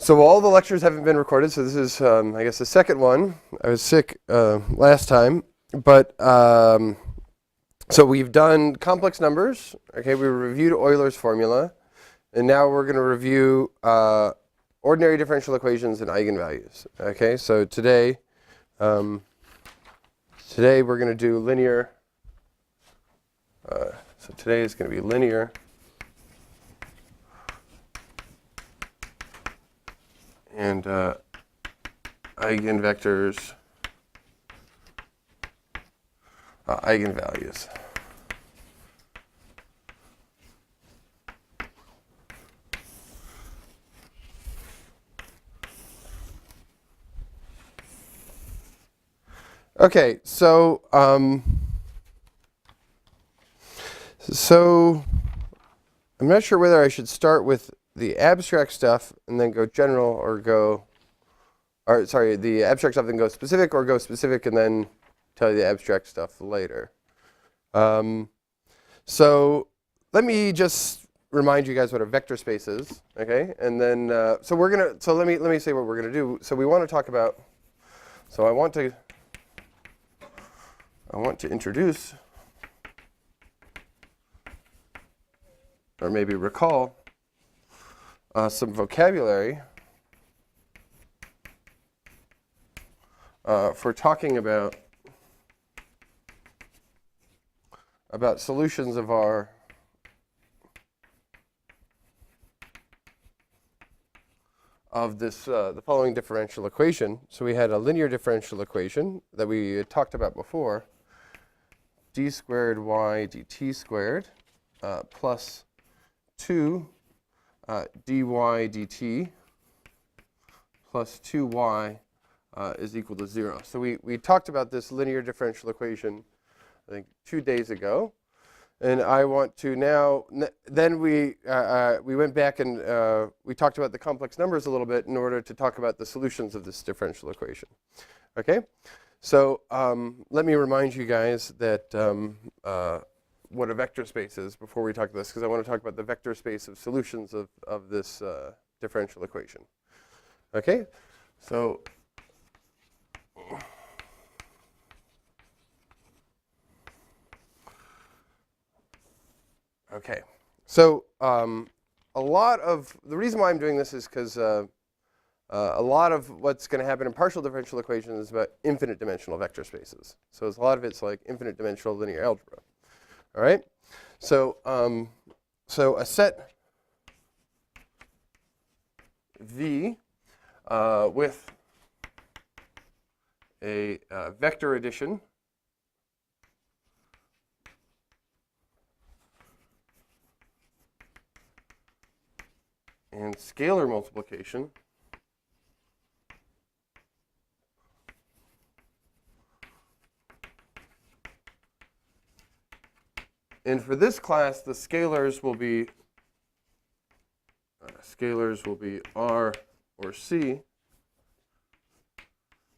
So all the lectures haven't been recorded, so this is, I guess, the second one. I was sick last time, but so we've done complex numbers. Okay, we reviewed Euler's formula, and now we're going to review ordinary differential equations and eigenvalues. Okay, so today we're going to do linear. So today is going to be linear. And eigenvectors, eigenvalues. Okay, so I'm not sure whether I should start with the abstract stuff and then go general, or the abstract stuff and go specific, or go specific and then tell you the abstract stuff later. So let me just remind you guys what a vector space is, okay? And then so let me say what we're gonna do. So we want to talk about. So I want to introduce, or maybe recall, some vocabulary for talking about solutions of the following differential equation. So we had a linear differential equation that we had talked about before: d squared y dt squared plus 2 dy dt plus 2y is equal to 0. So we talked about this linear differential equation, I think, 2 days ago. And I want to now, then we went back and we talked about the complex numbers a little bit in order to talk about the solutions of this differential equation. Okay? So let me remind you guys that what a vector space is before we talk about this, because I want to talk about the vector space of solutions of this differential equation. Okay? So okay. So a lot of the reason why I'm doing this is because a lot of what's going to happen in partial differential equations is about infinite dimensional vector spaces. So a lot of it's like infinite dimensional linear algebra. All right. So so a set V with a vector addition and scalar multiplication and for this class, the scalars will be R or C.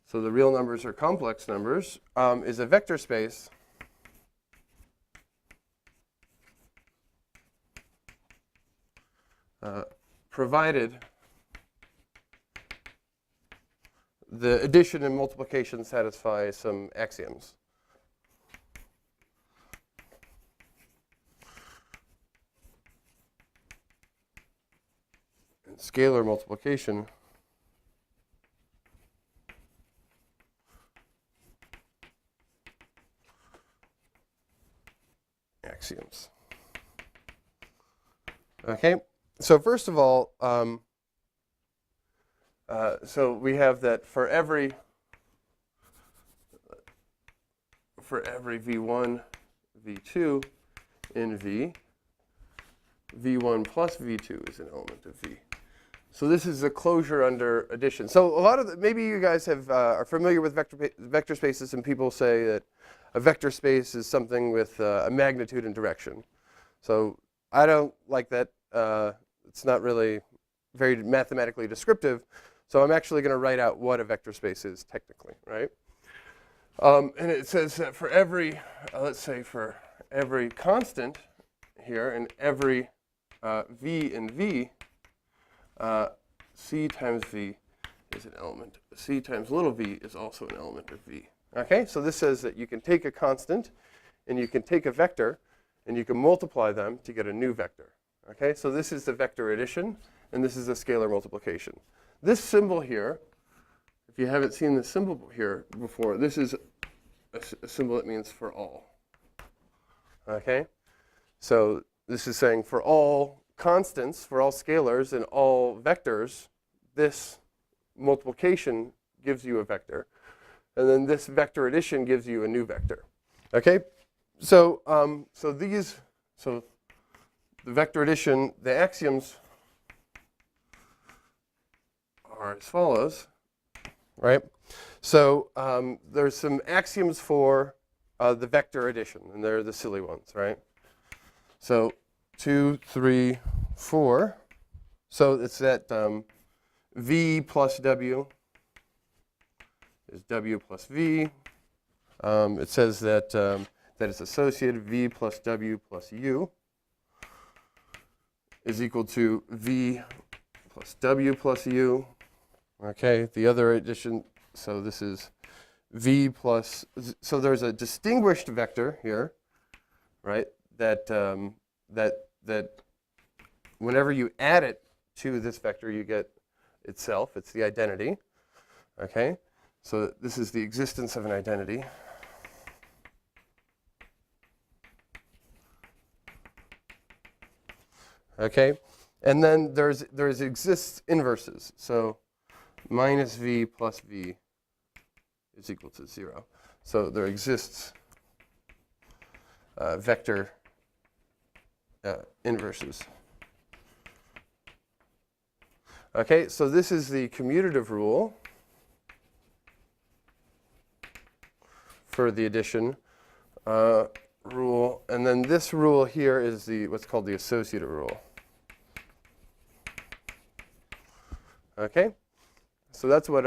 So the real numbers are complex numbers, is a vector space provided the addition and multiplication satisfy some axioms. And scalar multiplication axioms. Okay, so first of all, so we have that for every v1, v2 in V, v1 plus v2 is an element of V. So this is a closure under addition. So a lot of maybe you guys are familiar with vector spaces, and people say that a vector space is something with a magnitude and direction. So I don't like that. It's not really very mathematically descriptive. So I'm actually going to write out what a vector space is technically, right? And it says that for every, let's say for every constant here and every v in V, C C times V is an element. C times little v is also an element of V. Okay, so this says that you can take a constant and you can take a vector and you can multiply them to get a new vector. Okay, so this is the vector addition and this is the scalar multiplication. This symbol here, if you haven't seen this symbol here before, this is a symbol that means for all. Okay, so this is saying for all constants, for all scalars and all vectors, this multiplication gives you a vector. And then this vector addition gives you a new vector. Okay, so the vector addition, the axioms are as follows, right? So there's some axioms for the vector addition, and they're the silly ones, right? So 2, 3, 4. So it's that v plus w is w plus v. It says that that it's associated v plus w plus u is equal to v plus w plus u. Okay, the other addition, so this is v plus, so there's a distinguished vector here, right, that whenever you add it to this vector, you get itself. It's the identity. Okay, so this is the existence of an identity. Okay, and then there's exists inverses. So minus v plus v is equal to 0. So there exists vector inverses. Okay, so this is the commutative rule for the addition rule, and then this rule here is the what's called the associative rule. Okay, so that's what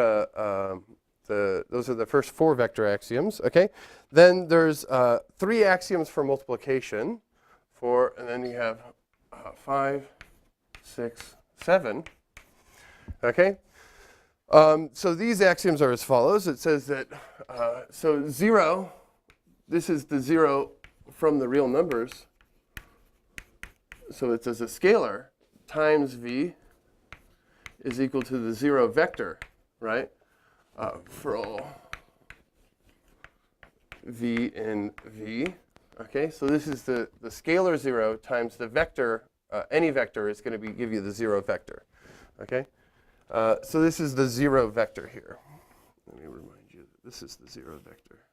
those are the first 4 vector axioms. Okay, then there's 3 axioms for multiplication. And then you have 5, 6, 7. Okay, so these axioms are as follows. It says that so 0, this is the 0 from the real numbers. So it's as a scalar times v is equal to the 0 vector, right? For all v in v. Okay, so this is the scalar 0 times the vector, any vector is going to give you the 0 vector. Okay, so this is the 0 vector here. Let me remind you that this is the 0 vector.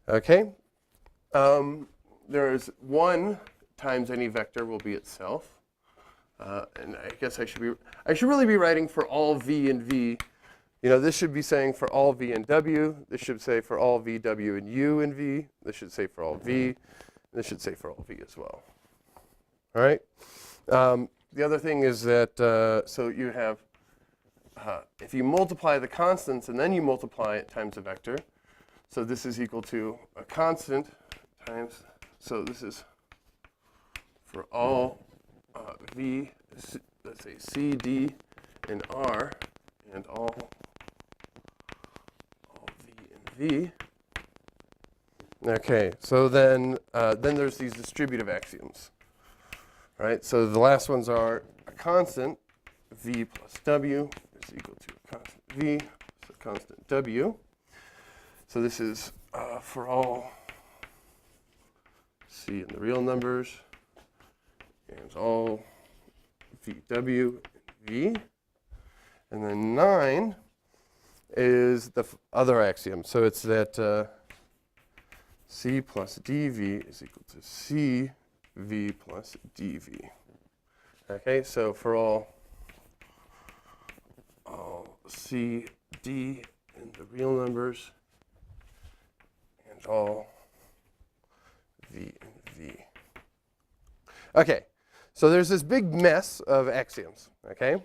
Okay, there is 1 times any vector will be itself. And I guess I should really be writing for all v and v. You know, this should be saying for all v and w. This should say for all v, w, and u and v. This should say for all v. And this should say for all v as well. All right. The other thing is that so you have if you multiply the constants and then you multiply it times a vector. So this is equal to a constant times. So this is for all v, let's say c, d, and r, and all v and v. Okay, so then there's these distributive axioms, right? So the last ones are a constant v plus w is equal to a constant v, so constant w. So this is for all c in the real numbers, and all vw and v. And then 9 is the other axiom. So it's that c plus dv is equal to cv plus dv. Okay, so for all c, d in the real numbers, and all v and v. Okay, so there's this big mess of axioms, okay?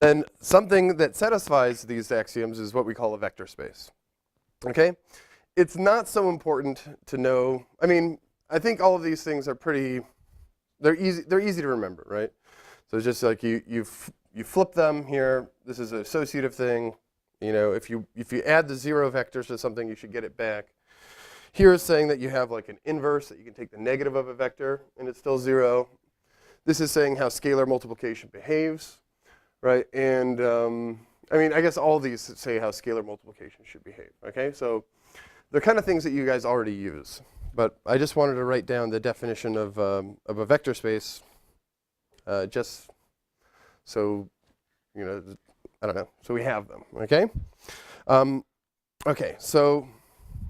And something that satisfies these axioms is what we call a vector space, okay? it's not so important to know. I mean, I think all of these things are pretty, they're easy to remember, right? So it's just like you flip them here. This is an associative thing. You know, if you add the 0 vectors to something, you should get it back. Here is saying that you have like an inverse, that you can take the negative of a vector and it's still 0. This is saying how scalar multiplication behaves, right? And I mean, I guess all these say how scalar multiplication should behave, okay? So they're kind of things that you guys already use. But I just wanted to write down the definition of a vector space just so, you know, I don't know, so we have them, okay? Okay, so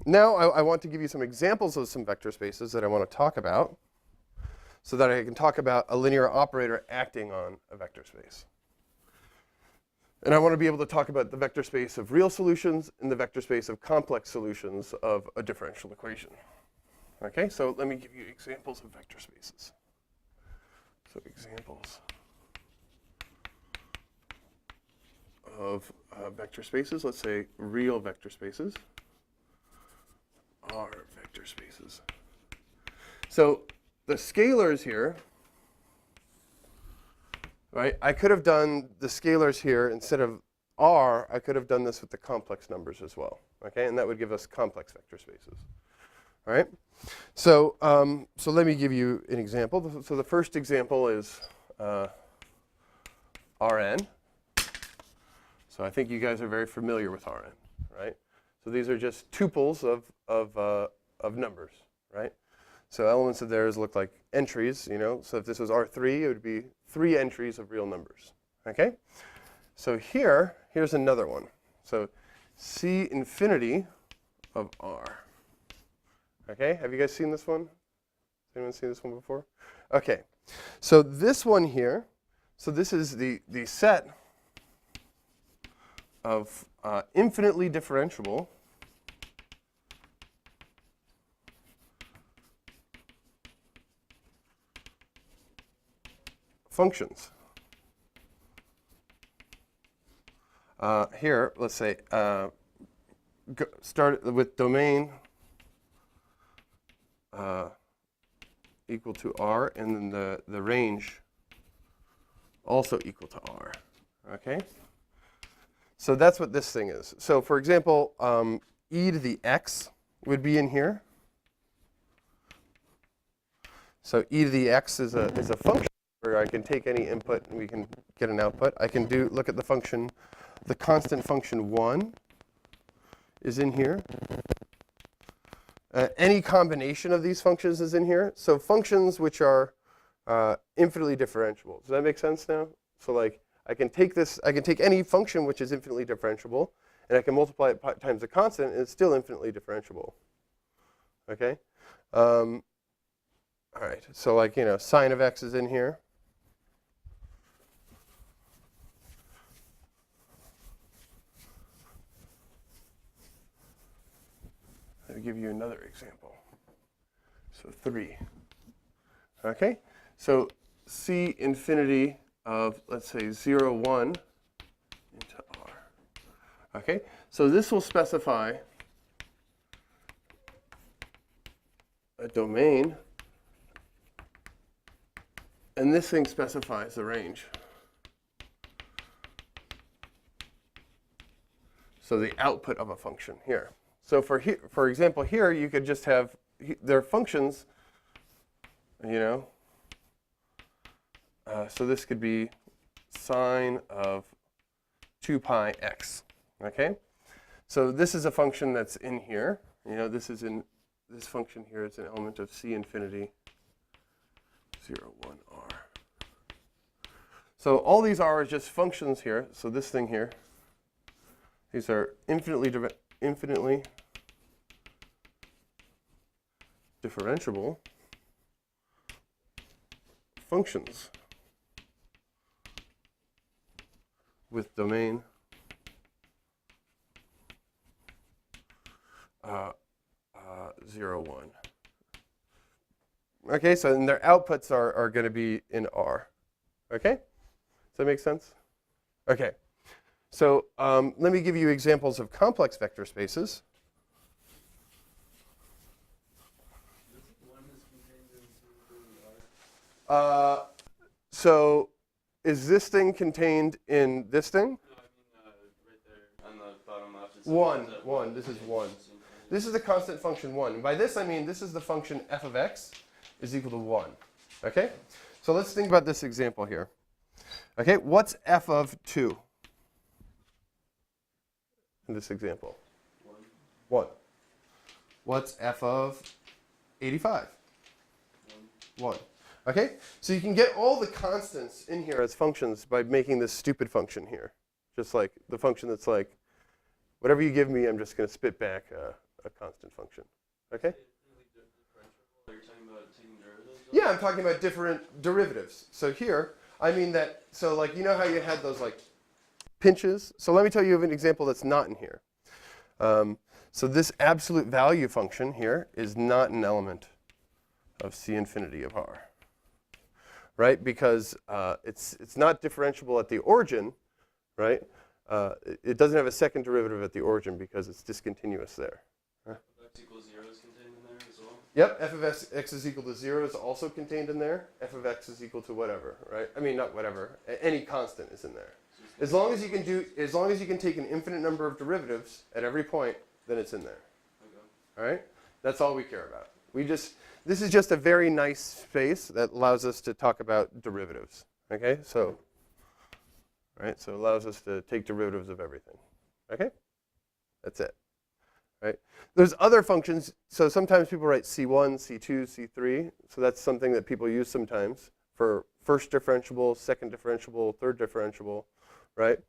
now I want to give you some examples of some vector spaces that I want to talk about so that I can talk about a linear operator acting on a vector space. And I want to be able to talk about the vector space of real solutions and the vector space of complex solutions of a differential equation. Okay, so let me give you examples of vector spaces. So examples of vector spaces, let's say real vector spaces are vector spaces. So the scalars here, right? I could have done the scalars here instead of R, I could have done this with the complex numbers as well, okay? And that would give us complex vector spaces, all right? So, so let me give you an example. So the first example is Rn. So I think you guys are very familiar with Rn, right? So these are just tuples of numbers, right? So elements of theirs look like entries, you know. So if this was R3, it would be 3 entries of real numbers, okay? So here's another one. So C infinity of R. Okay, have you guys seen this one? Has anyone seen this one before? Okay, so this one here, so this is the set of infinitely differentiable functions. Here, let's say, start with domain equal to R, and then the range also equal to R, okay? So that's what this thing is. So for example, e to the x would be in here. So e to the x is a function where I can take any input and we can get an output. I can look at the function, the constant function 1 is in here. Any combination of these functions is in here. So functions which are infinitely differentiable. Does that make sense now? So like I can take any function which is infinitely differentiable, and I can multiply it times a constant, and it's still infinitely differentiable. Okay? All right, so like, you know, sine of x is in here. Let me give you another example. So 3. Okay? So C infinity of, let's say, 0, 1 into R. Okay? So this will specify a domain, and this thing specifies the range. So the output of a function here. So for example, here you could just have their functions, you know. So this could be sine of 2 pi x. Okay. So this is a function that's in here. You know, this function here is an element of C infinity 0, 1 R. So all these are just functions here. So this thing here, these are infinitely differentiable functions with domain 0, 1. Okay, so then their outputs are going to be in R. Okay? Does that make sense? Okay. So let me give you examples of complex vector spaces. So is this thing contained in this thing? No, I mean right there on the bottom left. It's 1. This is 1. This is the constant function 1. And by this, I mean this is the function f of x is equal to 1. Okay? So let's think about this example here. Okay, what's f of 2 in this example? 1. What's f of 85? 1. Okay? So you can get all the constants in here as functions by making this stupid function here. Just like the function that's like, whatever you give me, I'm just going to spit back a constant function. Okay? Are you talking about taking derivatives? Yeah, I'm talking about different derivatives. So here, I mean that, so like, you know how you had those like pinches? So let me tell you of an example that's not in here. So this absolute value function here is not an element of C infinity of R. Right? Because it's not differentiable at the origin, right? It doesn't have a second derivative at the origin because it's discontinuous there. X equals 0 is contained in there as well? Yep, f of x is equal to 0 is also contained in there. F of x is equal to whatever, right? I mean, not whatever. Any constant is in there. As long as you can take an infinite number of derivatives at every point, then it's in there. Okay. All right? That's all we care about. This is just a very nice space that allows us to talk about derivatives. Okay? So, right? So it allows us to take derivatives of everything. Okay? That's it. Right? There's other functions. So sometimes people write C1, C2, C3. So that's something that people use sometimes for first differentiable, second differentiable, third differentiable, right?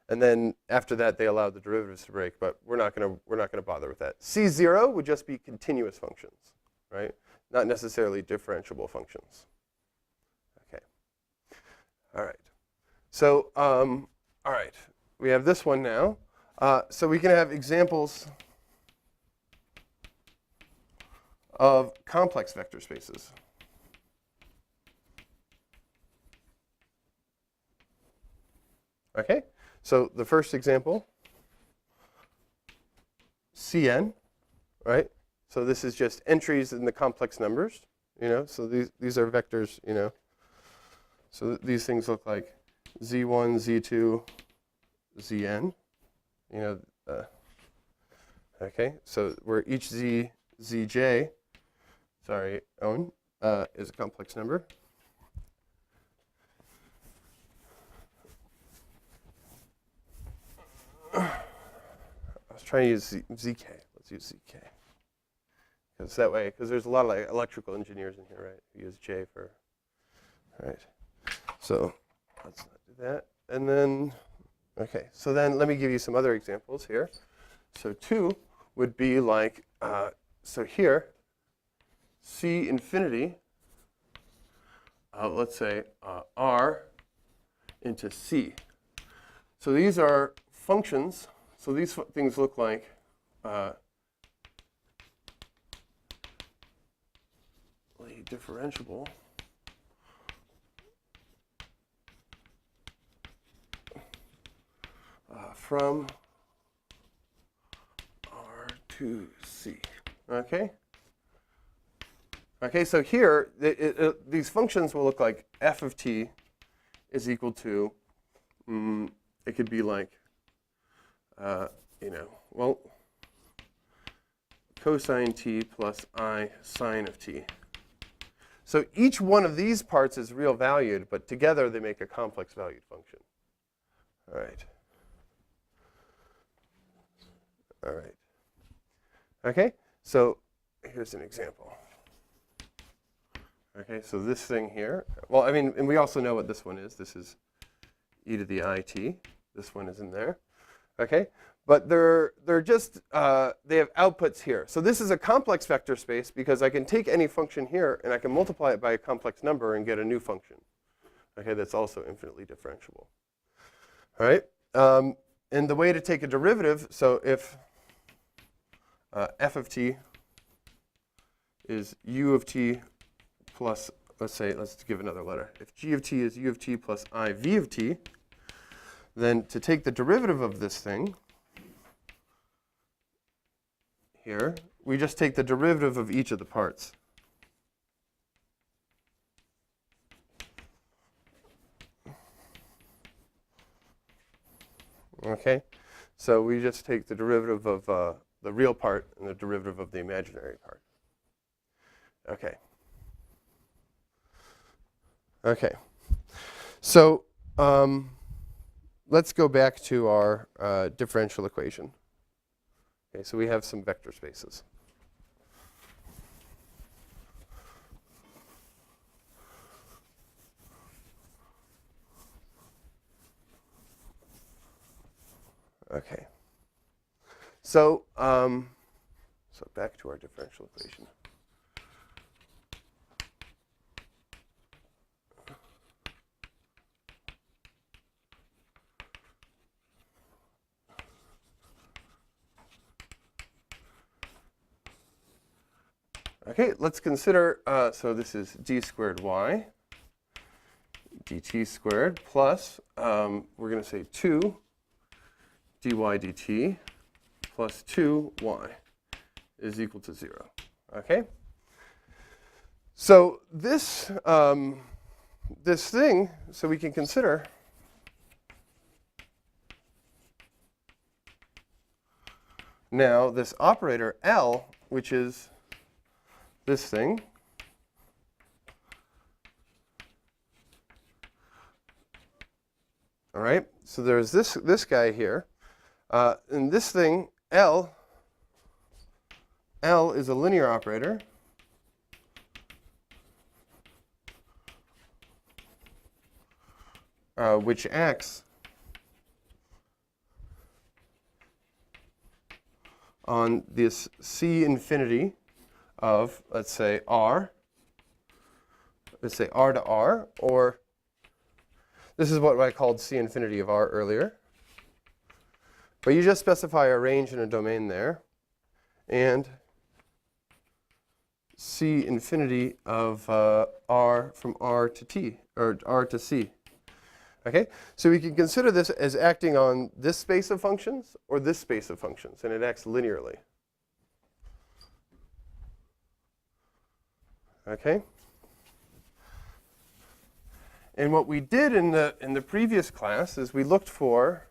And then after that, they allow the derivatives to break. But we're not going to bother with that. C0 would just be continuous functions, right? Not necessarily differentiable functions. Okay. All right. So all right, we have this one now. So we can have examples of complex vector spaces. Okay, so the first example, Cn, right? So this is just entries in the complex numbers, you know. So these are vectors, you know. So these things look like z1, z2, zn, you know. Okay, so where each zj, sorry, Owen, is a complex number. I was trying to use zk. Let's use zk. Because that way, because there's a lot of like electrical engineers in here, right? Who use J for, right? So let's not do that. And then, okay, so then let me give you some other examples here. So 2 would be like, so here, C infinity, let's say R into C. So these are functions. So these things look like differentiable from R to C. Okay? Okay, so here, these functions will look like f of t is equal to, it could be like, you know, well, cosine t plus I sine of t. So each one of these parts is real valued, but together they make a complex valued function. All right. All right. Okay, so here's an example. Okay, so this thing here, well, I mean, and we also know what this one is. This is e to the it. This one is in there. Okay, but they're just, they have outputs here. So this is a complex vector space because I can take any function here and I can multiply it by a complex number and get a new function. Okay, that's also infinitely differentiable. All right, and the way to take a derivative, so if f of t is u of t plus, let's give another letter. If g of t is u of t plus I v of t, then to take the derivative of this thing here, we just take the derivative of each of the parts. Okay? So we just take the derivative of the real part and the derivative of the imaginary part. Okay. Okay. So let's go back to our differential equation. Okay, so we have some vector spaces. Okay. So back to our differential equation. Okay, let's consider, so this is d squared y dt squared plus, we're going to say 2 dy dt plus 2y is equal to 0. Okay? So this, this thing, so we can consider now this operator L, which is this thing. All right, so there's this guy here. And this thing, L is a linear operator. Which acts on this C infinity of, let's say, R. Let's say R to R, or this is what I called C infinity of R earlier. But you just specify a range and a domain there. And C infinity of R from R to T, or R to C. Okay? So we can consider this as acting on this space of functions or this space of functions, and it acts linearly. Okay? And what we did in the previous class is we looked for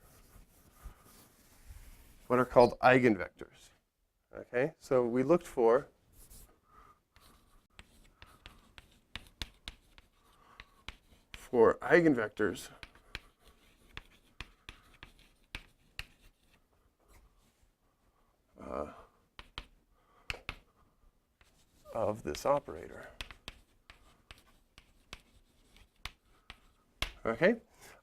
what are called eigenvectors. Okay? So we looked for eigenvectors of this operator. Okay?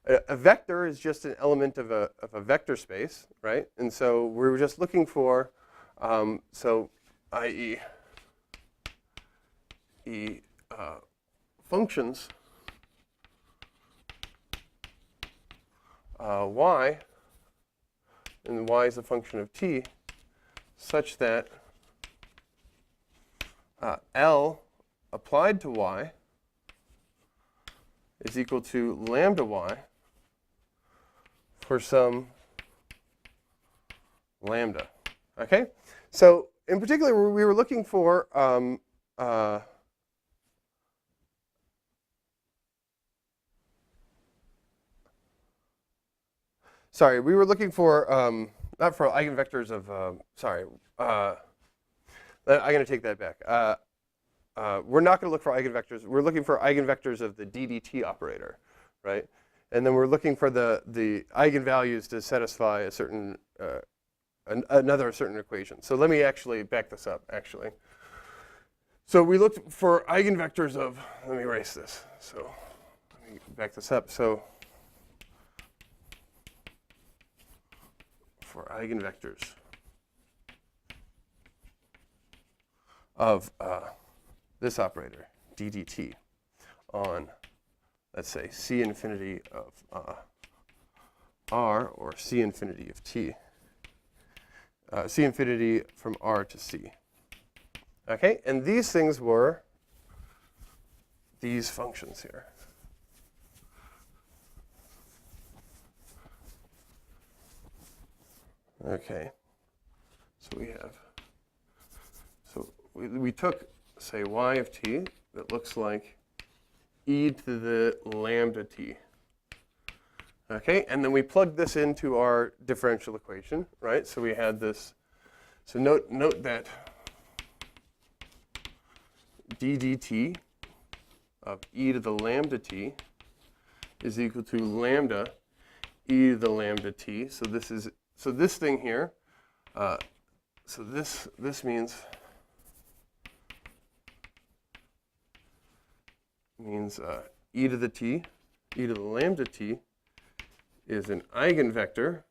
A vector is just an element of a vector space, right? And so we were just looking for, so i.e. Functions y, and y is a function of t, such that L applied to y is equal to lambda y for some lambda. Okay? So in particular, we were looking for sorry, we were looking for not for eigenvectors of I'm going to take that back. We're not going to look for eigenvectors. We're looking for eigenvectors of the DDT operator, right? And then we're looking for the eigenvalues to satisfy a certain another certain equation. So let me actually back this up, actually. So we looked for eigenvectors of, let me erase this. So let me back this up. So for eigenvectors of this operator, DDT, on, let's say, C infinity of R, or C infinity of T. C infinity from R to C. Okay, and these things were these functions here. Okay, so we have, so we took, say, y of t that looks like e to the lambda t. Okay, and then we plug this into our differential equation, right? So we had this. So note that d dt of e to the lambda t is equal to lambda e to the lambda t. So this thing here. So this means e to the t, e to the lambda t is an eigenvector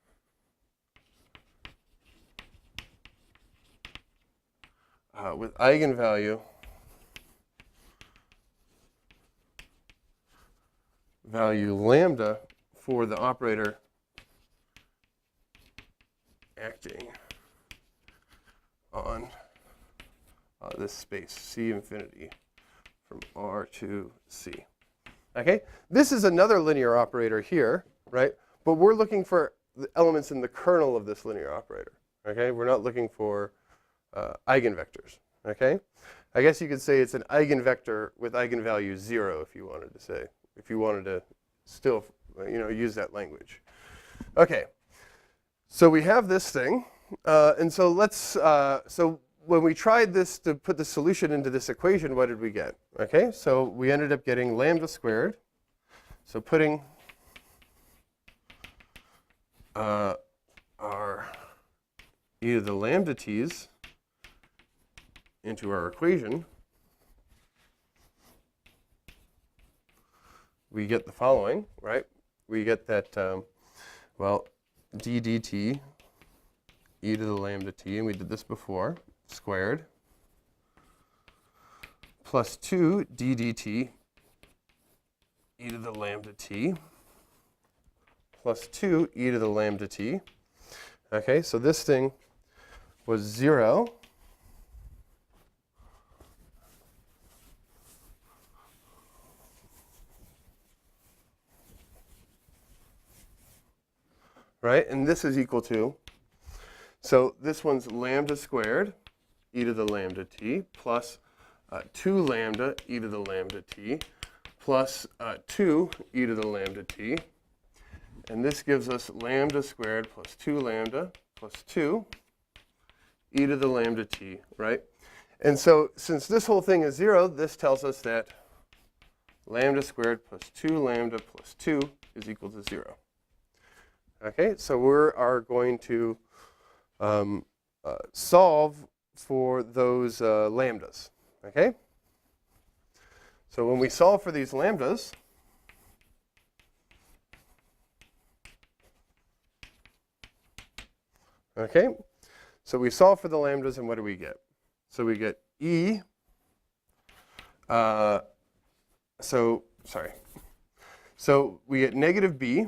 with eigenvalue lambda for the operator acting on this space C infinity from R to C. Okay, this is another linear operator here, right? But we're looking for the elements in the kernel of this linear operator. Okay, we're not looking for eigenvectors. Okay, I guess you could say it's an eigenvector with eigenvalue 0 if you wanted to say, if you wanted to still, use that language. Okay, so we have this thing, and so let's, so when we tried this to put the solution into this equation, what did we get? Okay, so we ended up getting lambda squared. So putting our e to the lambda t's into our equation, we get the following, right? We get that, d dt e to the lambda t, and we did this before, squared, plus 2 d dt e to the lambda t, plus 2 e to the lambda t. Okay, so this thing was 0. Right, and this is equal to, so this one's lambda squared e to the lambda t plus 2 lambda e to the lambda t plus 2 e to the lambda t. And this gives us lambda squared plus 2 lambda plus 2 e to the lambda t, right? And so since this whole thing is 0, this tells us that lambda squared plus 2 lambda plus 2 is equal to 0. Okay, so we are going to solve for those lambdas. Okay? So when we solve for these lambdas, okay, so we solve for the lambdas, and what do we get? So we get e, so we get negative b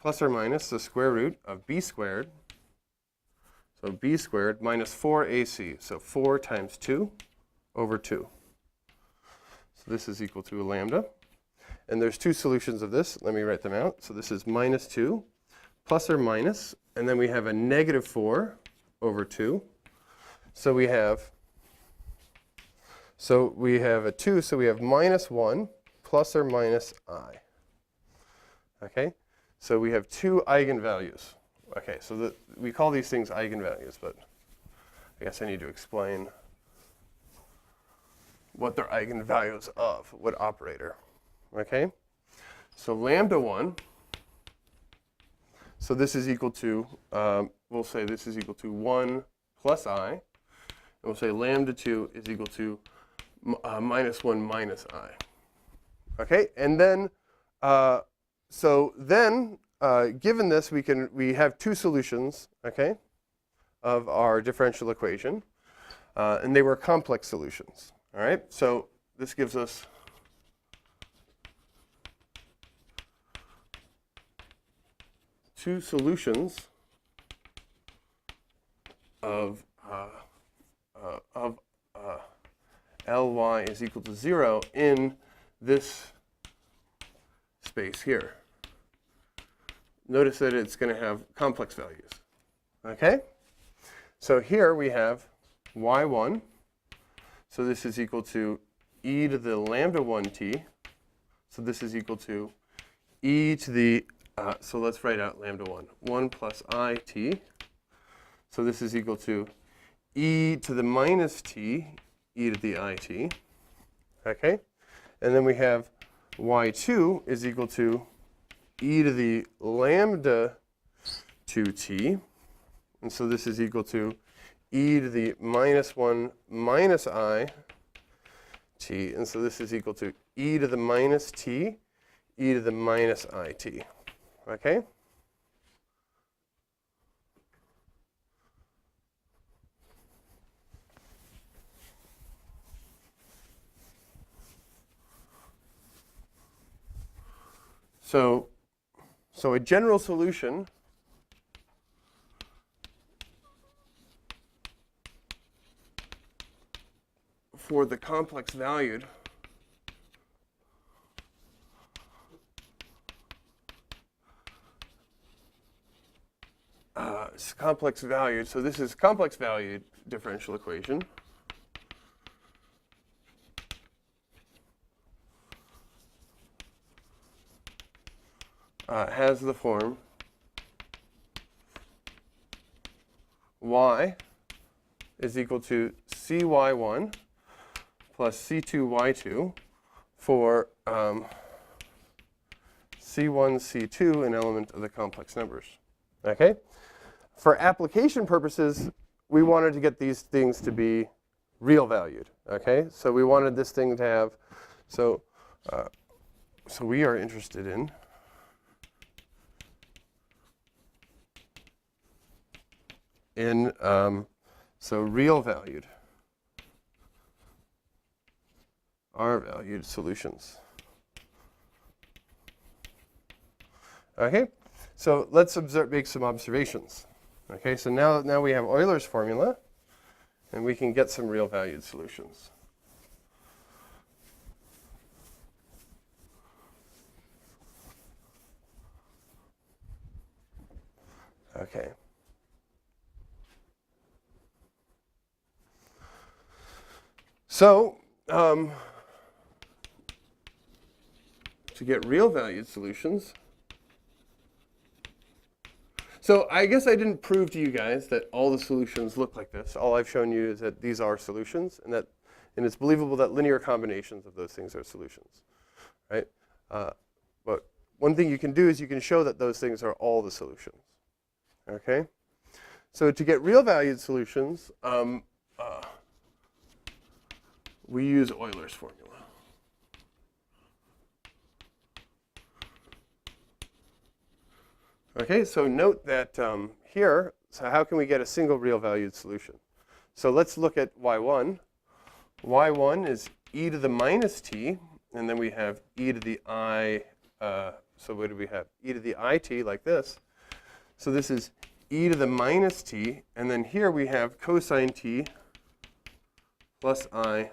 plus or minus the square root of b squared. So b squared minus 4ac. So 4 times 2 over 2. So this is equal to a lambda. And there's two solutions of this. Let me write them out. So this is minus 2 plus or minus. And then we have a negative 4 over 2. So we have a 2. So we have minus 1 plus or minus I. Okay? So we have two eigenvalues. Okay, so we call these things eigenvalues, but I guess I need to explain what they're eigenvalues of, what operator. Okay? So lambda 1, so this is equal to, we'll say this is equal to 1 plus I, and we'll say lambda 2 is equal to minus 1 minus I. Okay, and then given this, we have two solutions, okay, of our differential equation, and they were complex solutions. All right, so this gives us two solutions of Ly is equal to 0 in this space here. Notice that it's going to have complex values. Okay? So here we have y1. So this is equal to e to the lambda 1t. So this is equal to e to the So let's write out lambda 1. 1 plus it. So this is equal to e to the minus t, e to the it. Okay? And then we have y2 is equal to e to the lambda 2t. And so this is equal to e to the minus 1 minus I t. And so this is equal to e to the minus t, e to the minus it. Okay? So a general solution for the complex valued so this is complex valued differential equation. Has the form y is equal to cy1 plus c2y2 for c1, c2, an element of the complex numbers. Okay? For application purposes, we wanted to get these things to be real valued. Okay? So we wanted this thing to have, so we are interested in so real valued, R valued solutions. Okay, so let's make some observations. Okay, so now we have Euler's formula, and we can get some real valued solutions. Okay. So, to get real valued solutions, so I guess I didn't prove to you guys that all the solutions look like this. All I've shown you is that these are solutions, and it's believable that linear combinations of those things are solutions, right? But one thing you can do is you can show that those things are all the solutions. Okay? So to get real valued solutions, we use Euler's formula. Okay, so note that here, so how can we get a single real valued solution? So let's look at y1. y1 is e to the minus t, and then we have e to the I, so what do we have? E to the it, like this. So this is e to the minus t, and then here we have cosine t plus I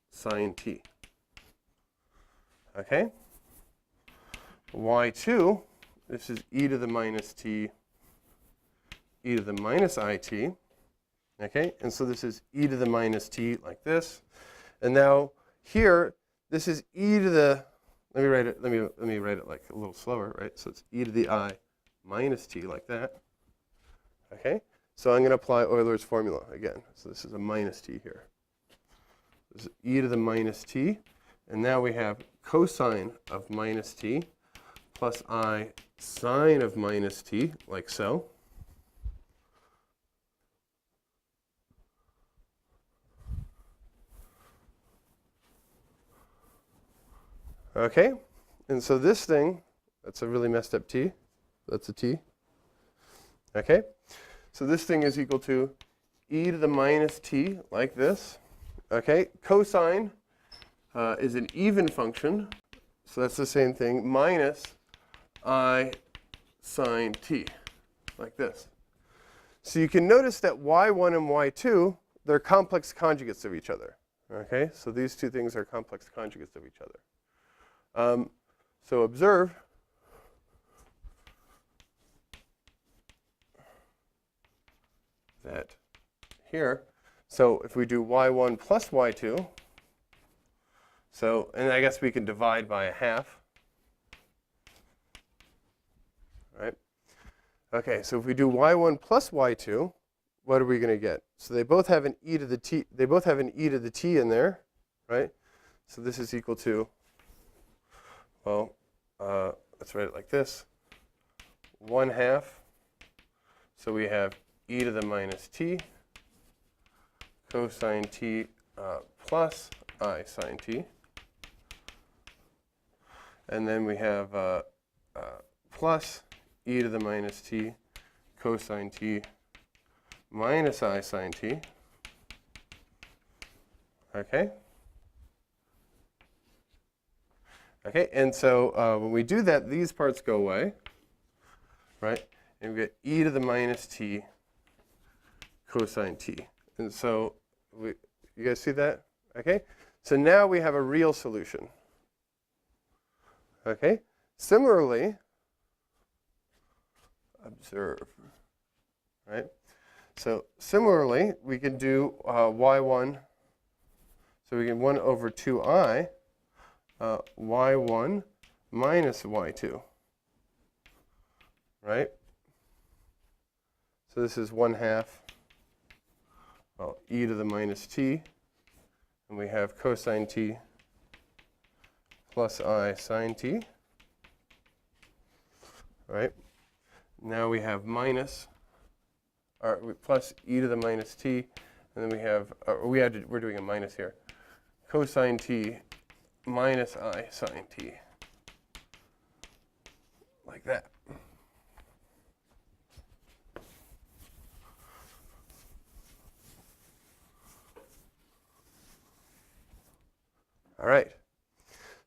sine t. Okay? y2, this is e to the minus t, e to the minus it. Okay? And so this is e to the minus t like this. And now here, this is e to the, let me write it like a little slower, right? So it's e to the I minus t like that. Okay? So I'm going to apply Euler's formula again. So this is a minus t here. This is e to the minus t. And now we have cosine of minus t plus I sine of minus t, like so. Okay? And so this thing, that's a really messed up t. That's a t. Okay? So this thing is equal to e to the minus t, like this. Okay? Cosine is an even function, so that's the same thing, minus I sine t, like this. So you can notice that y1 and y2, they're complex conjugates of each other. Okay? So these two things are complex conjugates of each other. So observe that here, so if we do y1 plus y2, so, and I guess we can divide by a half. Okay, so if we do y1 plus y2, what are we going to get? So they both have an e to the t. They both have an e to the t in there, right? So this is equal to, well, let's write it like this: 1/2. So we have e to the minus t cosine t plus I sine t, and then we have plus e to the minus t cosine t minus I sine t. Okay? Okay, and so when we do that, these parts go away, right? And we get e to the minus t cosine t. And so, you guys see that? Okay? So now we have a real solution. Okay? Similarly, observe, right? So similarly, we can do y1. So we get 1 over 2i, y1 minus y2, right? So this is 1/2, well, e to the minus t, and we have cosine t plus I sine t, right? Now we have minus, or plus e to the minus t, and then we have, we're doing a minus here, cosine t minus I sine t, like that. All right.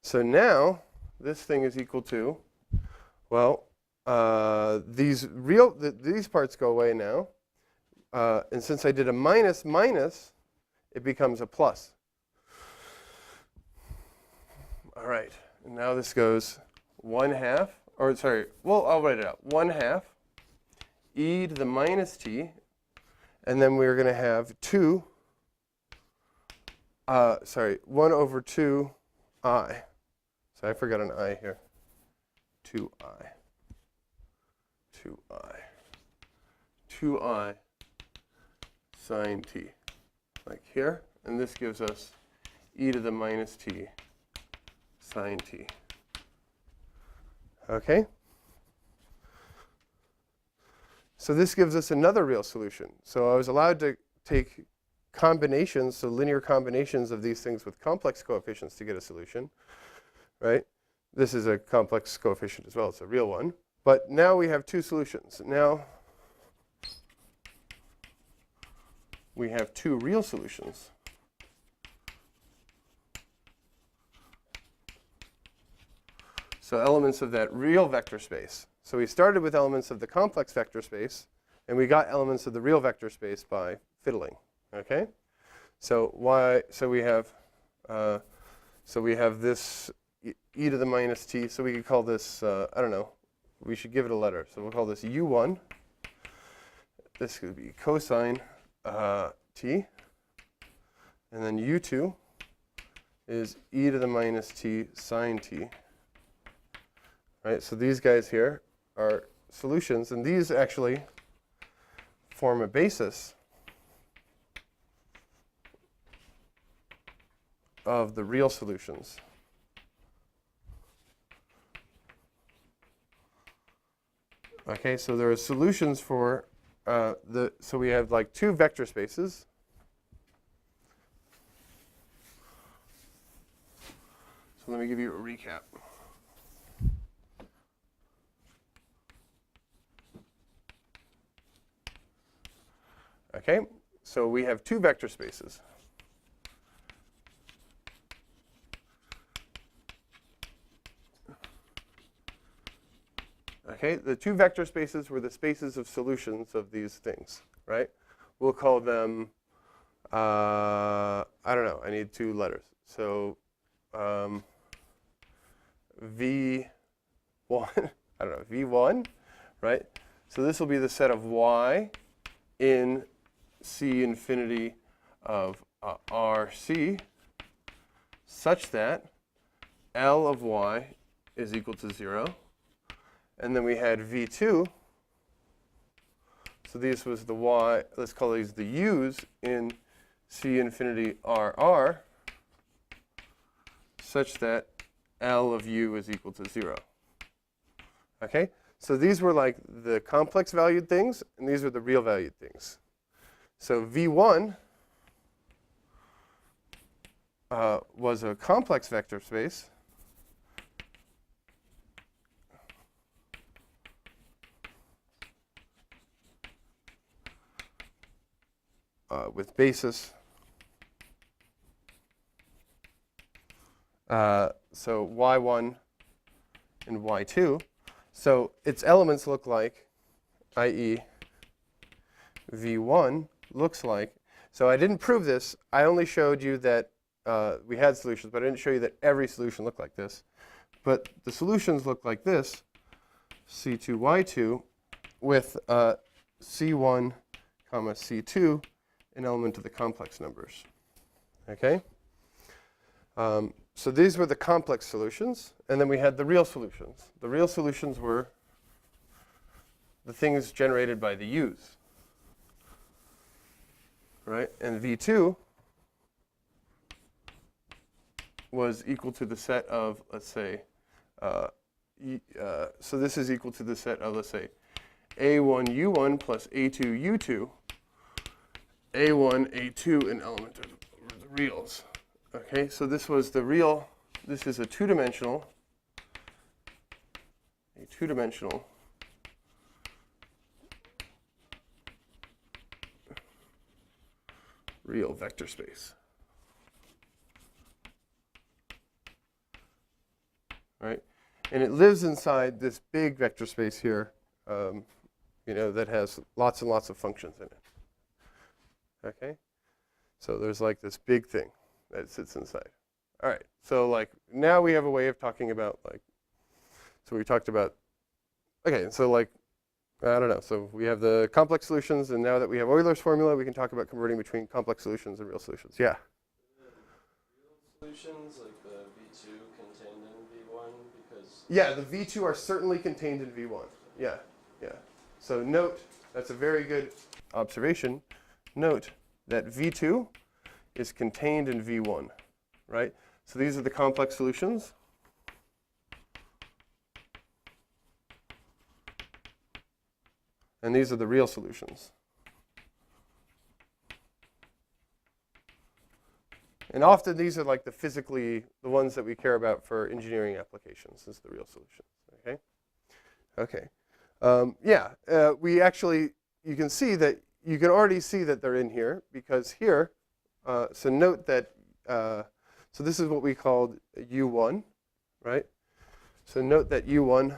So now this thing is equal to, well, these parts go away now. And since I did a minus minus, it becomes a plus. All right. And now this goes 1/2, or sorry, well, I'll write it out. 1/2 e to the minus t, and then we're going to have 1 over 2i. So I forgot an I here. 2i. 2i sine t, like here. And this gives us e to the minus t sine t. Okay? So this gives us another real solution. So I was allowed to take combinations, so linear combinations of these things with complex coefficients to get a solution, right? This is a complex coefficient as well. It's a real one. But now we have two solutions. Now we have two real solutions. So elements of that real vector space. So we started with elements of the complex vector space, and we got elements of the real vector space by fiddling. Okay? So we have this e to the minus t. So we could call this, I don't know, we should give it a letter. So we'll call this u1. This could be cosine t. And then u2 is e to the minus t sine t. Right? So these guys here are solutions, and these actually form a basis of the real solutions. Okay, so there are solutions for so we have like two vector spaces. So let me give you a recap. Okay, so we have two vector spaces. Okay, the two vector spaces were the spaces of solutions of these things, right? We'll call them, I don't know, I need two letters. So V1, I don't know, V1, right? So this will be the set of Y in C infinity of RC such that L of Y is equal to 0. And then we had V2 So these was the y, let's call these the u's in C infinity RR, such that L of u is equal to 0. Okay? So these were like the complex valued things, and these are the real valued things. So V1 was a complex vector space with basis. So y1 and y2. So its elements look like, i.e. V1 looks like. So I didn't prove this. I only showed you that we had solutions, but I didn't show you that every solution looked like this. But the solutions look like this, C2, Y2, with C1, comma C2, an element of the complex numbers. Okay? So these were the complex solutions, and then we had the real solutions. The real solutions were the things generated by the u's, right? And V2 was equal to the set of, let's say, so this is equal to the set of, let's say, A1U1 plus A2U2, A1, A2, an element of the reals. Okay, so this was the real, this is a two-dimensional real vector space. Right? And it lives inside this big vector space here, that has lots and lots of functions in it. Okay? So there's like this big thing that sits inside. All right, so like now we have a way of talking about like, so we talked about, okay, so like, I don't know, so we have the complex solutions, and now that we have Euler's formula, we can talk about converting between complex solutions and real solutions. Yeah? Real solutions, like the V2 contained in V1, because... Yeah, the V2 are certainly contained in V1. Yeah, yeah. So note, that's a very good observation. Note that V2 is contained in V1, right? So these are the complex solutions. And these are the real solutions. And often these are like the ones that we care about for engineering applications, is the real solutions, okay? Okay. We actually, you can see that, you can already see that they're in here, because here, so note that, so this is what we called U1, right? So note that U1,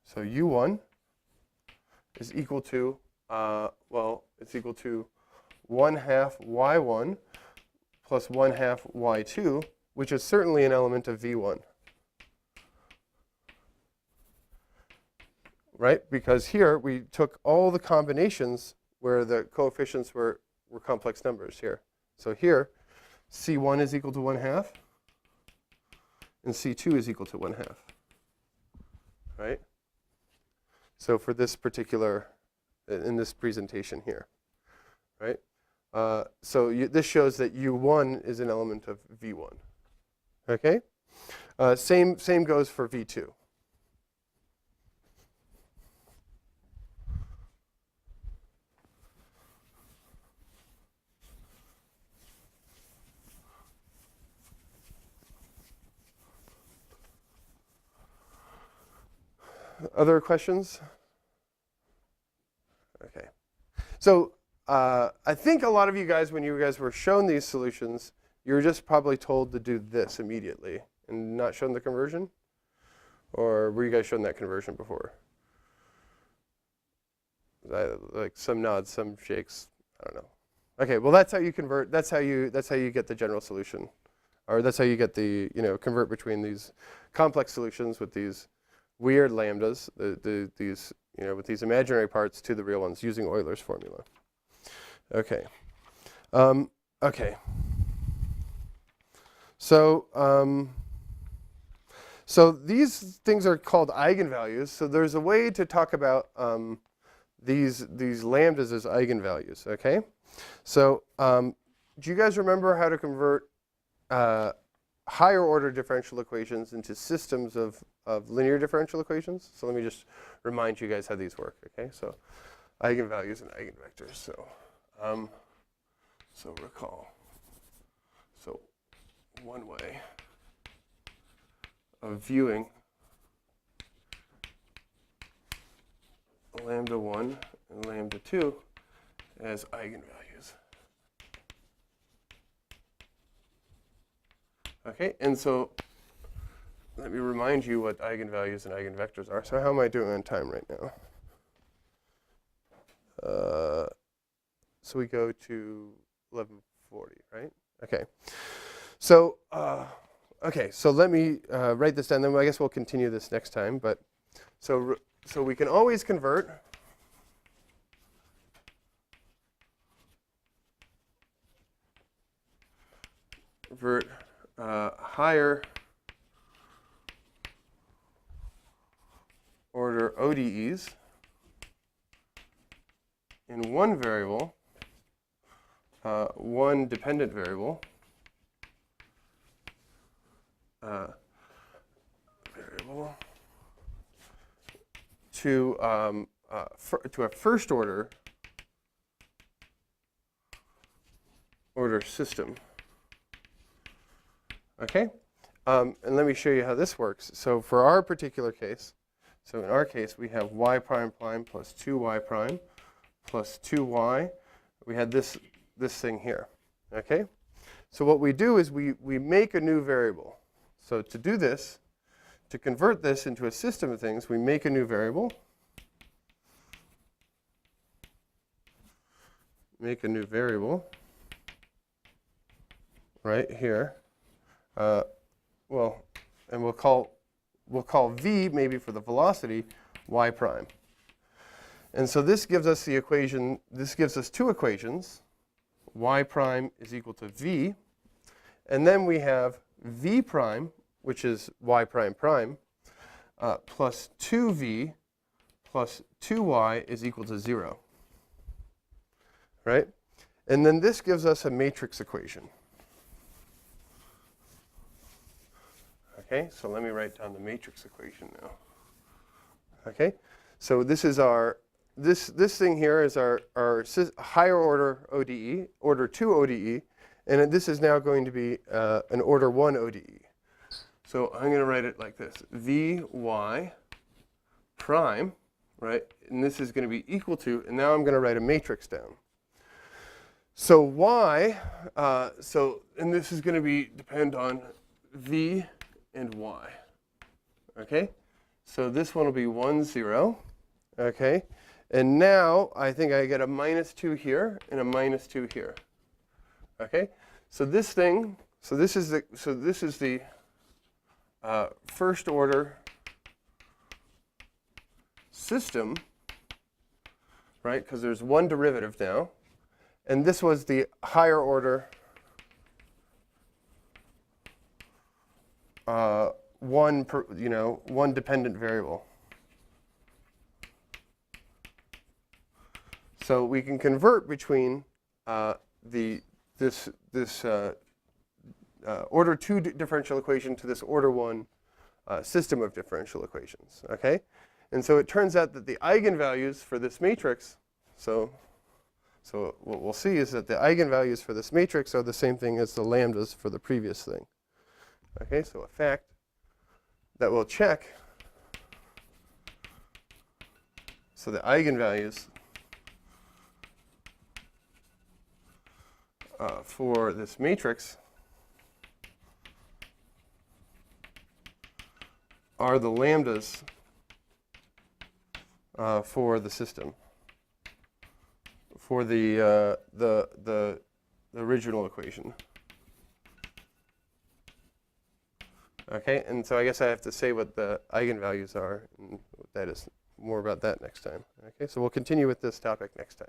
so U1 is equal to, it's equal to 1/2 Y1 plus 1/2 Y2, which is certainly an element of V1. Right? Because here we took all the combinations where the coefficients were complex numbers here. So here, C1 is equal to 1/2, and C2 is equal to 1/2. Right? So for this particular, in this presentation here. Right? This shows that U1 is an element of V1. Okay? Same goes for V2. Other questions? Okay. So I think a lot of you guys, when you guys were shown these solutions, you were just probably told to do this immediately and not shown the conversion? Or were you guys shown that conversion before? Like some nods, some shakes, I don't know. Okay, well that's how you convert, that's how you get the general solution. Or that's how you get the, convert between these complex solutions with these weird lambdas, these, with these imaginary parts to the real ones using Euler's formula. Okay. Okay. So So these things are called eigenvalues. So there's a way to talk about these lambdas as eigenvalues, okay? So do you guys remember how to convert higher order differential equations into systems of linear differential equations? So let me just remind you guys how these work, okay? So eigenvalues and eigenvectors. So recall. So one way of viewing lambda 1 and lambda 2 as eigenvalues. Okay, and so let me remind you what eigenvalues and eigenvectors are. So how am I doing on time right now? So we go to 11:40, right? Okay. So so let me write this down. Then I guess we'll continue this next time. But so we can always convert higher order ODEs in one variable, one dependent variable, to a first order system. Okay, and let me show you how this works. So for our particular case, so in our case we have y prime prime plus 2y prime plus 2y. We had this thing here. Okay, so what we do is we make a new variable. So to do this, to convert this into a system of things, we make a new variable. Make a new variable right here. And we'll call v, maybe for the velocity, y prime. And so this gives us the equation. This gives us two equations. Y prime is equal to v, and then we have v prime, which is y prime prime, plus 2v plus 2y is equal to 0. Right? And then this gives us a matrix equation. Okay, so let me write down the matrix equation now. Okay, so this is our, this thing here is our higher order ODE, order 2 ODE, and this is now going to be an order 1 ODE. So I'm going to write it like this: Vy prime, right? And this is going to be equal to, and now I'm going to write a matrix down. So y, and this is going to depend on v and y. Okay, so this one will be 1, 0. Okay, and now I think I get a minus 2 here and a minus 2 here. Okay, so this thing, this is the first order system, right? Because there's one derivative now, and this was the higher order one dependent variable. So we can convert between this order 2 differential equation to this order 1 system of differential equations. Okay, and so it turns out that the eigenvalues for this matrix, so what we'll see is that the eigenvalues for this matrix are the same thing as the lambdas for the previous thing. Okay, so a fact that we'll check. So the eigenvalues for this matrix are the lambdas for the system, for the original equation. Okay, and so I guess I have to say what the eigenvalues are, and what that is, more about that next time. Okay, so we'll continue with this topic next time.